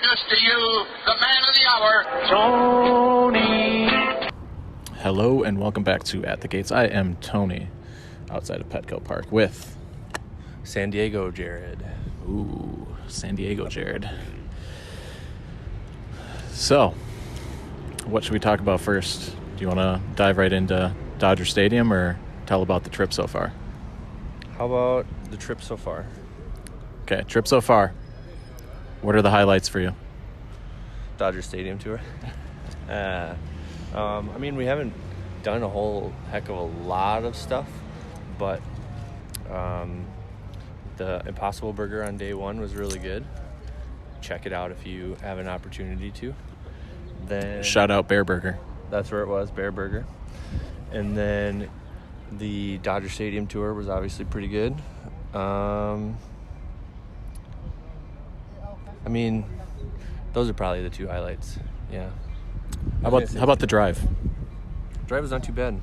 introduce to you the man of the hour, Tony. Hello and welcome back to At the Gates. I am Tony, outside of Petco Park with San Diego Jared. Ooh, San Diego Jared. So, what should we talk about first? Do you want to dive right into Dodger Stadium or tell about the trip so far? How about the trip so far? Okay, trip so far. What are the highlights for you? Dodger Stadium tour. I mean, we haven't done a whole heck of a lot of stuff, but the Impossible Burger on day one was really good. Check it out if you have an opportunity to. Then Shout out Bear Burger. That's where it was, Bear Burger. And then the Dodger Stadium tour was obviously pretty good. I mean, those are probably the two highlights. Yeah. How about the drive? Drive was not too bad.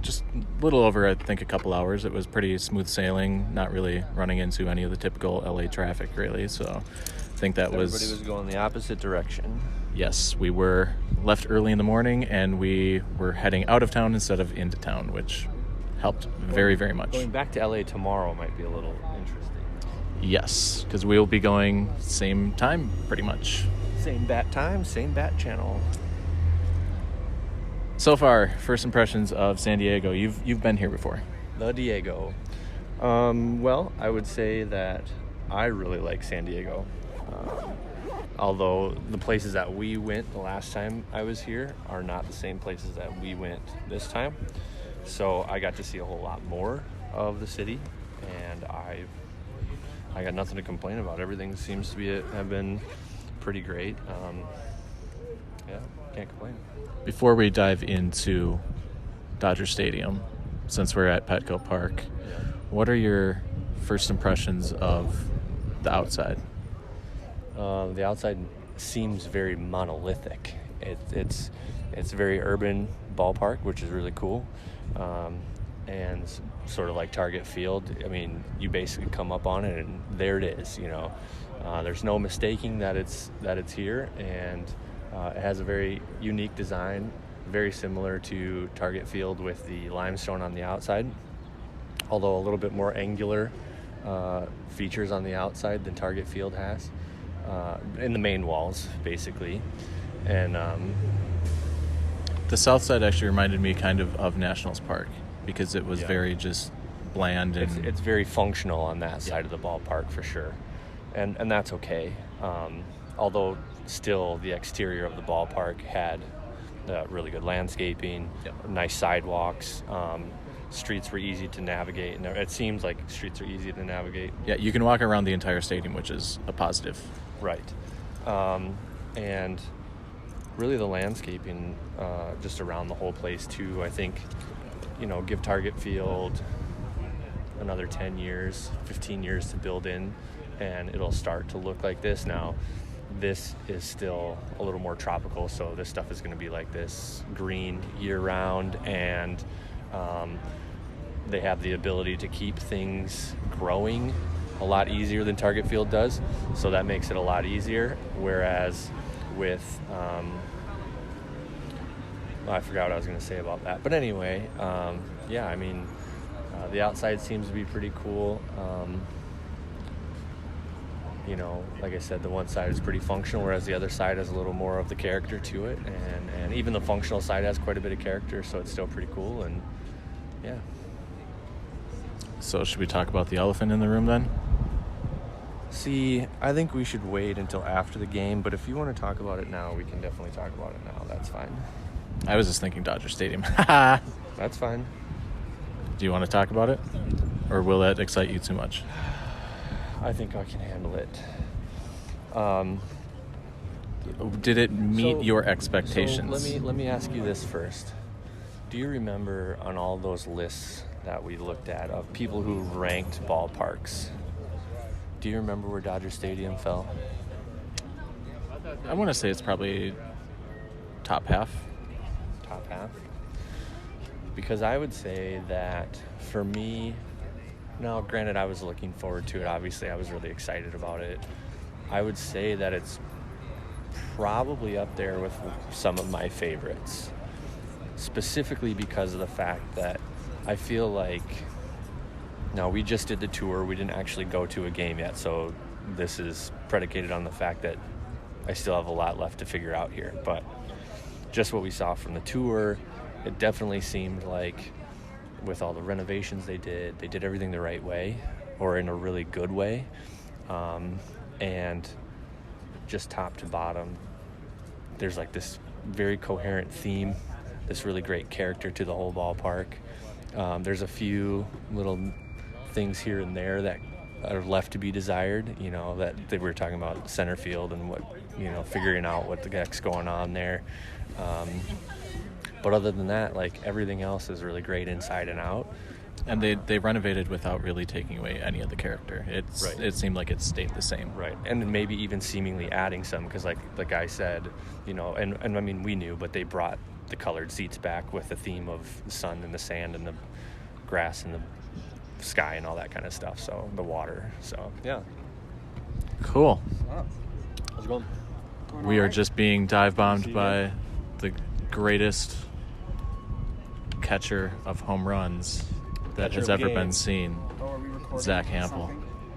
Just a little over, I think, a couple hours. It was pretty smooth sailing, not really running into any of the typical LA traffic, really. So I think that Everybody was going the opposite direction. Yes, we were left early in the morning, and we were heading out of town instead of into town, which helped very, very much. Going back to LA tomorrow might be a little interesting. Yes, because we'll be going same time, pretty much. Same bat time, same bat channel. So far, first impressions of San Diego. You've been here before. The Diego. Well, I would say that I really like San Diego. Although the places that we went the last time I was here are not the same places that we went this time. So I got to see a whole lot more of the city, and I got nothing to complain about. Everything seems to have been pretty great. Yeah, can't complain. Before we dive into Dodger Stadium, since we're at Petco Park, what are your first impressions of the outside? The outside seems very monolithic. It's a very urban ballpark, which is really cool. And sort of like Target Field, I mean, you basically come up on it and there it is, you know. There's no mistaking that it's here, and it has a very unique design, very similar to Target Field with the limestone on the outside, although a little bit more angular features on the outside than Target Field has, in the main walls, basically. And the south side actually reminded me kind of Nationals Park, because it was very just bland. And it's very functional on that side of the ballpark for sure. And that's okay. Although still the exterior of the ballpark had really good landscaping, nice sidewalks, streets were easy to navigate. And it seems like streets are easy to navigate. Yeah, you can walk around the entire stadium, which is a positive. Right. And really the landscaping just around the whole place too, I think, give Target Field another 10 years, 15 years to build in, and it'll start to look like this. Now, this is still a little more tropical, so this stuff is going to be like this green year-round, and they have the ability to keep things growing a lot easier than Target Field does, so that makes it a lot easier, whereas with I forgot what I was going to say about that. But anyway, I mean, the outside seems to be pretty cool. Like I said, the one side is pretty functional, whereas the other side has a little more of the character to it. And even the functional side has quite a bit of character, so it's still pretty cool. And, yeah. So should we talk about the elephant in the room then? See, I think we should wait until after the game, but if you want to talk about it now, we can definitely talk about it now. That's fine. I was just thinking Dodger Stadium. That's fine. Do you want to talk about it? Or will that excite you too much? I think I can handle it. Did it meet your expectations? So let me ask you this first. Do you remember on all those lists that we looked at of people who ranked ballparks, do you remember where Dodger Stadium fell? I want to say it's probably top half. Top half? Because I would say that for me, now granted I was looking forward to it, obviously I was really excited about it. I would say that it's probably up there with some of my favorites, specifically because of the fact that I feel like, now we just did the tour, we didn't actually go to a game yet, so this is predicated on the fact that I still have a lot left to figure out here, but just what we saw from the tour, it definitely seemed like with all the renovations they did everything the right way, or in a really good way, and just top to bottom, there's like this very coherent theme, this really great character to the whole ballpark. There's a few little things here and there that are left to be desired, you know, that we were talking about center field and what, you know, figuring out what the heck's going on there. But other than that, like, everything else is really great inside and out. And they renovated without really taking away any of the character. Right. It seemed like it stayed the same. Right. And maybe even seemingly adding some, because like the guy said, you know, and I mean, we knew, but they brought the colored seats back with the theme of the sun and the sand and the grass and the sky and all that kind of stuff. So the water. So, yeah. Cool. How's it going? We are just being dive bombed by the greatest catcher of home runs that has ever been seen, Zach Hampel.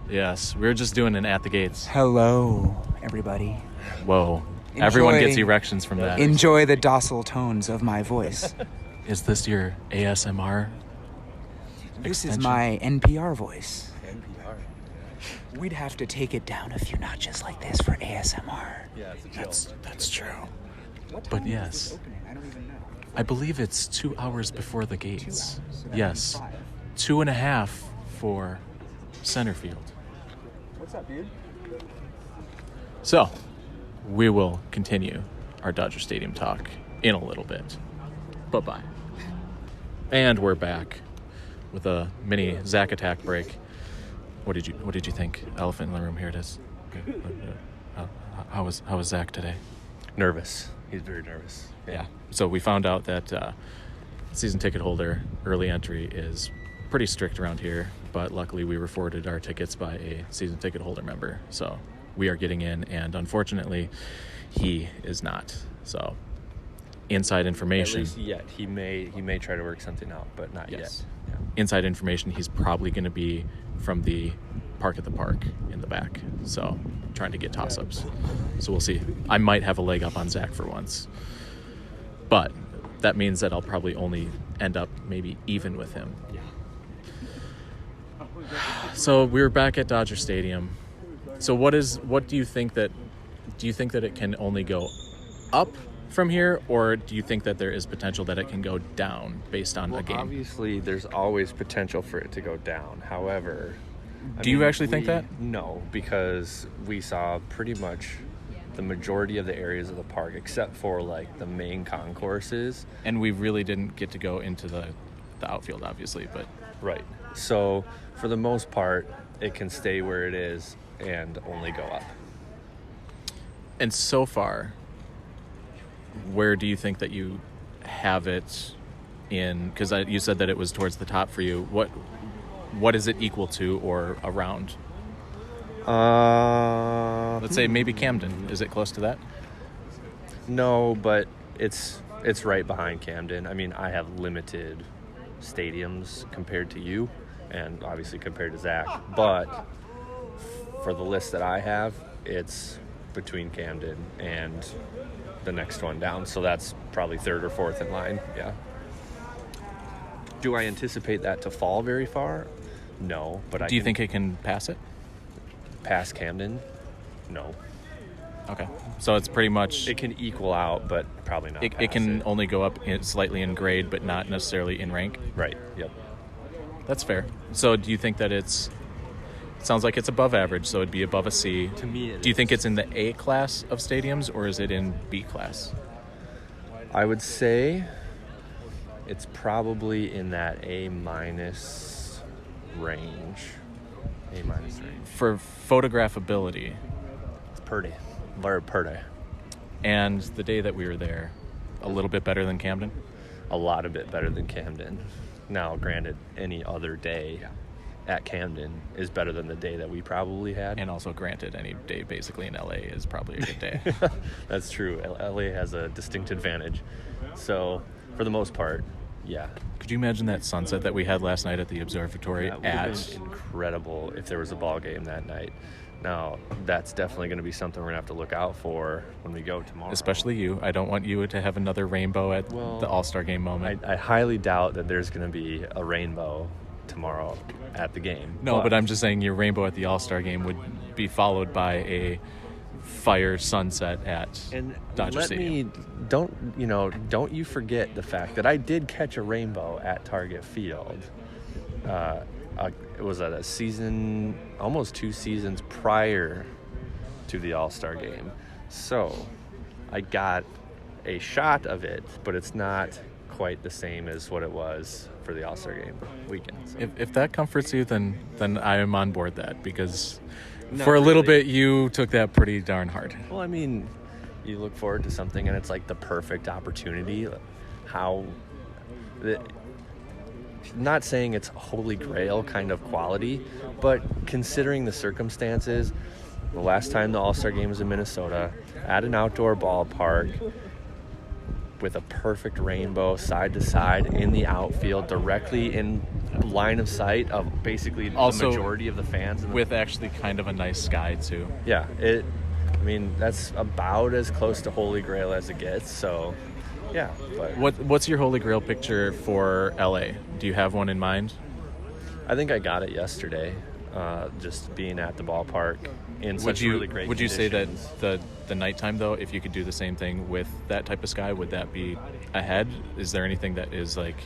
Yes, we were just doing an at the gates. Hello, everybody. Whoa. Everyone gets erections from that. Enjoy the docile tones of my voice. Is this your ASMR? This is extension? my NPR voice. NPR. We'd have to take it down a few notches like this for ASMR. Yeah, it's a chill. That's true. What But time yes. is this opening? I don't even know. I believe it's 2 hours before the gates. 2 hours, so that Yes. means 5. 2.5 for center field. What's up, dude? So, we will continue our Dodger Stadium talk in a little bit. Bye-bye. And we're back with a mini Zach attack break. What did you think? Elephant in the room, here it is. How was Zach today? Nervous. He's very nervous. Yeah. So we found out that season ticket holder early entry is pretty strict around here, but luckily we were forwarded our tickets by a season ticket holder member. So we are getting in, and unfortunately he is not. So inside information. At least yet. He may try to work something out, but not Yes. yet. Yeah. Inside information, he's probably going to be from the park at the park in the back. So trying to get toss-ups. So we'll see. I might have a leg up on Zach for once. But that means that I'll probably only end up maybe even with him. Yeah. So we were back at Dodger Stadium. So what do you think that it can only go up from here, or do you think that there is potential that it can go down based on a game? Obviously, there's always potential for it to go down. However, Do you actually think that? No, because we saw pretty much the majority of the areas of the park, except for like the main concourses. And we really didn't get to go into the outfield, obviously, but Right. So for the most part, it can stay where it is and only go up. and so far, where do you think that you have it in? Because you said that it was towards the top for you. What is it equal to or around? Let's say maybe Camden. Is it close to that? No, but it's right behind Camden. I mean, I have limited stadiums compared to you, and obviously compared to Zach. But for the list that I have, it's between Camden and the next one down. So that's probably third or fourth in line. Yeah. Do I anticipate that to fall very far? No, but Do you think it can pass it? Past Camden? No. Okay. So it's pretty much... It can equal out, but probably not. It can only go up slightly in grade, but not necessarily in rank. Right. Yep. That's fair. So do you think that it sounds like it's above average, so it'd be above a C. To me, Do you think it's in the A class of stadiums, or is it in B class? I would say it's probably in that A- range. A- range. For photographability, It's pretty. Very pretty. and the day that we were there, a little bit better than Camden? A lot of bit better than Camden. Now, granted, any other day at Camden is better than the day that we probably had. And also, granted, any day basically in LA is probably a good day. That's true. LA has a distinct advantage. So, for the most part, yeah. Could you imagine that sunset that we had last night at the observatory? That would have been incredible if there was a ball game that night. Now, that's definitely going to be something we're going to have to look out for when we go tomorrow. Especially you. I don't want you to have another rainbow at the All-Star game moment. I highly doubt that there's going to be a rainbow tomorrow at the game. No, but I'm just saying your rainbow at the All-Star game would be followed by a fire sunset at Dodger Stadium. Don't you forget the fact that I did catch a rainbow at Target Field. It was at a season, almost 2 seasons prior to the All-Star game. So I got a shot of it, but it's not quite the same as what it was for the All-Star game weekend. So. If that comforts you, then I am on board that, because for a little bit you took that pretty darn hard. Well, I mean, you look forward to something and it's like the perfect opportunity. Not saying it's holy grail kind of quality, but considering the circumstances, the last time the All-Star game was in Minnesota, at an outdoor ballpark, with a perfect rainbow side to side in the outfield, directly in line of sight of basically also the majority of the fans. With actually kind of a nice sky, too. Yeah, that's about as close to holy grail as it gets, so... Yeah, but what's your holy grail picture for LA? Do you have one in mind? I think I got it yesterday. Just being at the ballpark in such really great Would you conditions. say that the nighttime, though, if you could do the same thing with that type of sky, would that be ahead? Is there anything that is like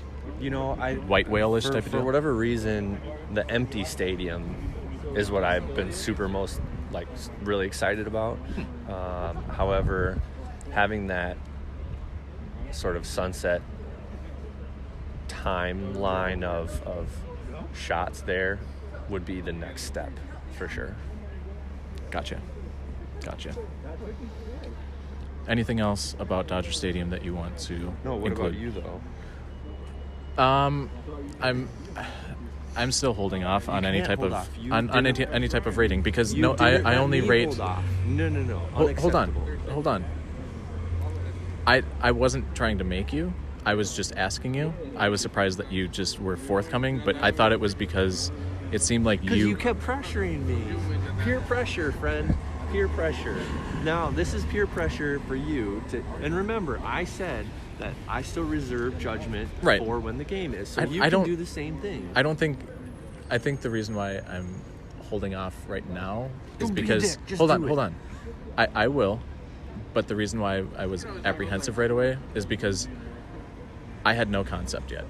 white whale-ish type of deal? For whatever reason, the empty stadium is what I've been most really excited about. However, having that sort of sunset timeline of shots there would be the next step for sure. Gotcha. Anything else about Dodger Stadium that you want to what include? about you though? I'm still holding off on any type of any type of rating, because I only rate. No. Hold on. I wasn't trying to make you. I was just asking you. I was surprised that you just were forthcoming, but I thought it was because it seemed like you kept pressuring me. Peer pressure, friend. Peer pressure. Now, this is peer pressure for you and remember, I said that I still reserve judgment for when the game is. So you can do the same thing. I think the reason why I'm holding off right now is because hold on. I will. But the reason why I was apprehensive right away is because I had no concept yet.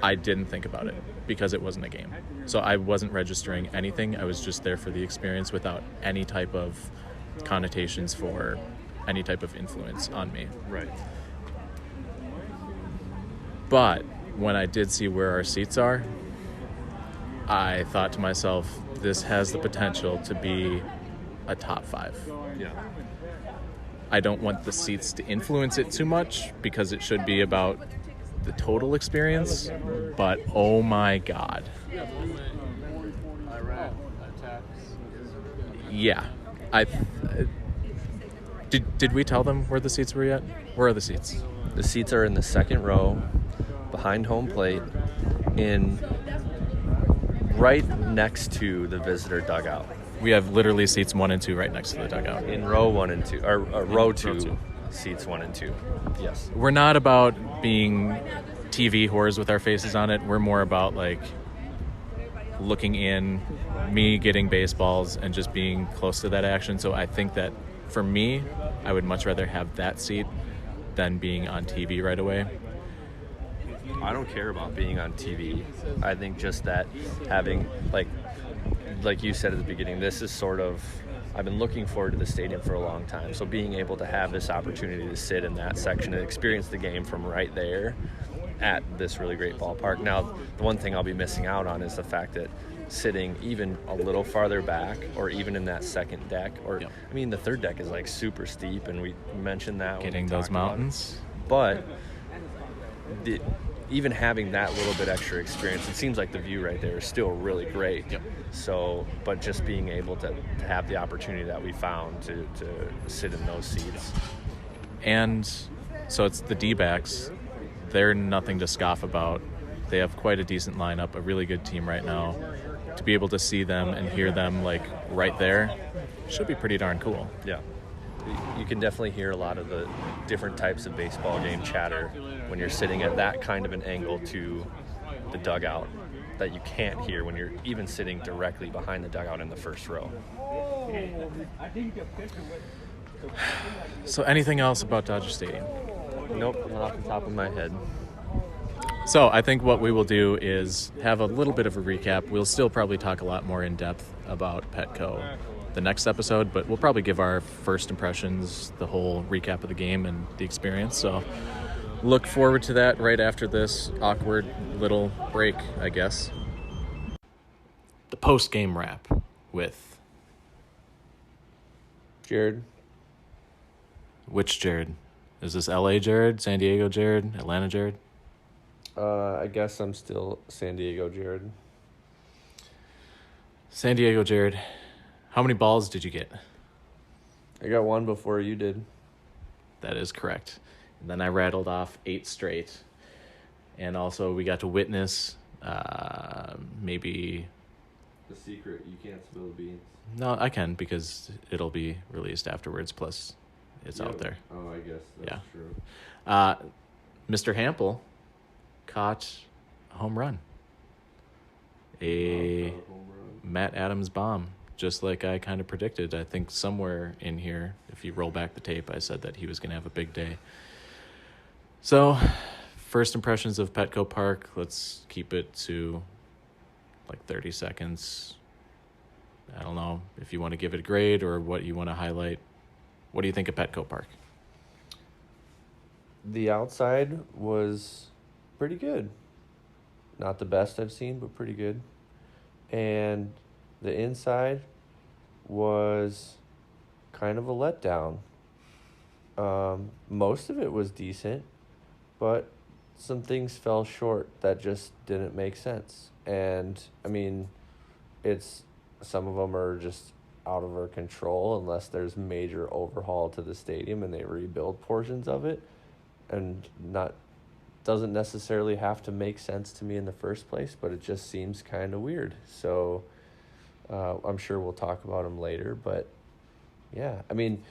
I didn't think about it because it wasn't a game. So I wasn't registering anything. I was just there for the experience without any type of connotations for any type of influence on me. Right. But when I did see where our seats are, I thought to myself, this has the potential to be a top 5. Yeah. I don't want the seats to influence it too much because it should be about the total experience, but oh my God. Yeah. Did we tell them where the seats were yet? Where are the seats? The seats are in the second row, behind home plate, right next to the visitor dugout. We have literally seats 1 and 2 right next to the dugout. In row 1 and 2, or row 2, seats 1 and 2. Yes. We're not about being TV whores with our faces on it. We're more about looking in, me getting baseballs, and just being close to that action. So I think that for me, I would much rather have that seat than being on TV right away. I don't care about being on TV. I think just that having, like you said at the beginning, this is sort of, I've been looking forward to the stadium for a long time. So being able to have this opportunity to sit in that section and experience the game from right there at this really great ballpark. Now, the one thing I'll be missing out on is the fact that sitting even a little farther back, or even in that second deck, the third deck is super steep, and we mentioned that. Getting those mountains. But even having that little bit extra experience, it seems like the view right there is still really great. Yep. So, but just being able to have the opportunity that we found to sit in those seats. And so it's the D-backs. They're nothing to scoff about. They have quite a decent lineup, a really good team right now. To be able to see them and hear them like right there should be pretty darn cool. Yeah. You can definitely hear a lot of the different types of baseball game chatter when you're sitting at that kind of an angle to the dugout that you can't hear when you're even sitting directly behind the dugout in the first row. So anything else about Dodger Stadium? Nope, not off the top of my head. So I think what we will do is have a little bit of a recap. We'll still probably talk a lot more in depth about Petco the next episode, but we'll probably give our first impressions, the whole recap of the game and the experience. So look forward to that right after this awkward little break, I guess. The post-game wrap with... Jared? Which Jared? Is this LA Jared, San Diego Jared, Atlanta Jared? I guess I'm still San Diego Jared. San Diego Jared, how many balls did you get? I got one before you did. That is correct. And then I rattled off 8 straight. And also we got to witness maybe... The secret, you can't spill the beans. No, I can because it'll be released afterwards, plus it's out there. Oh, I guess that's true. Mr. Hampel caught a home run. A Matt Adams bomb, just like I kind of predicted. I think somewhere in here, if you roll back the tape, I said that he was going to have a big day. So, first impressions of Petco Park, let's keep it to like 30 seconds. I don't know if you want to give it a grade or what you want to highlight. What do you think of Petco Park? The outside was pretty good. Not the best I've seen, but pretty good. And the inside was kind of a letdown. Most of it was decent, but some things fell short that just didn't make sense. And, I mean, some of them are just out of our control unless there's major overhaul to the stadium and they rebuild portions of it. And doesn't necessarily have to make sense to me in the first place, but it just seems kind of weird. So I'm sure we'll talk about them later, but yeah, I mean,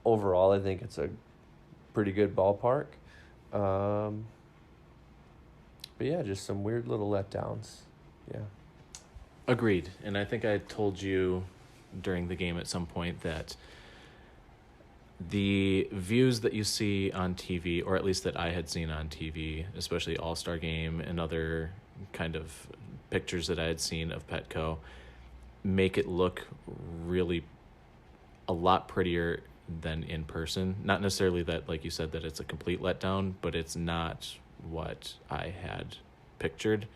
overall, I think it's a pretty good ballpark. But yeah, just some weird little letdowns. Yeah. Agreed. And I think I told you during the game at some point that the views that you see on TV, or at least that I had seen on TV, especially All-Star Game and other kind of pictures that I had seen of Petco, make it look really a lot prettier than in person. Not necessarily that, like you said, that it's a complete letdown, but it's not what I had pictured.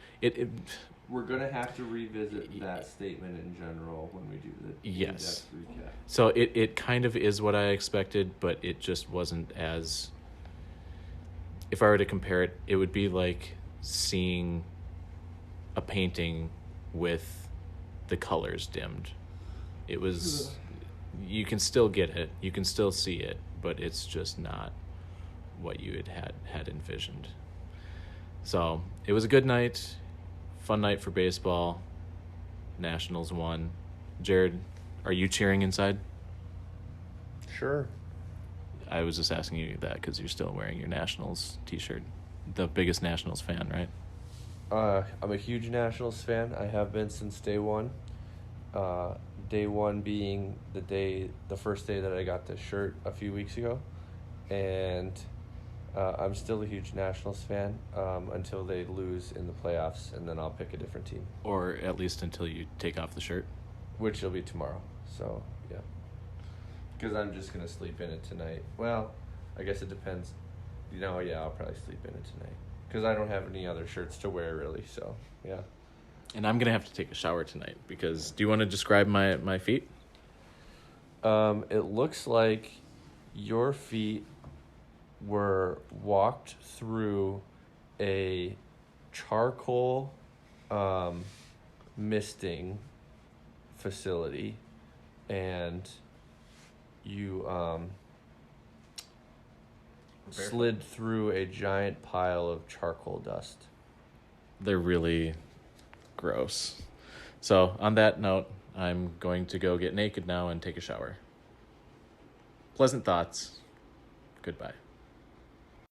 We're going to have to revisit that statement in general when we do the yes. in-depth recap. So it kind of is what I expected, but it just wasn't as... If I were to compare it, it would be like seeing a painting with the colors dimmed. It was... You can still get it. You can still see it, but it's just not what you had envisioned. So it was a good night. Fun night for baseball. Nationals won. Jared, are you cheering inside? Sure. I was just asking you that because you're still wearing your Nationals t-shirt. The biggest Nationals fan, right? I'm a huge Nationals fan. I have been since day one. Day one being the first day that I got this shirt a few weeks ago. And I'm still a huge Nationals fan until they lose in the playoffs, and then I'll pick a different team. Or at least until you take off the shirt. Which will be tomorrow, so yeah. Because I'm just going to sleep in it tonight. Well, I guess it depends. Yeah, I'll probably sleep in it tonight. Because I don't have any other shirts to wear, really, so yeah. And I'm going to have to take a shower tonight because... Do you want to describe my feet? It looks like your feet were walked through a charcoal misting facility, and you slid through a giant pile of charcoal dust. They're really gross. So, on that note, I'm going to go get naked now and take a shower. Pleasant thoughts. Goodbye.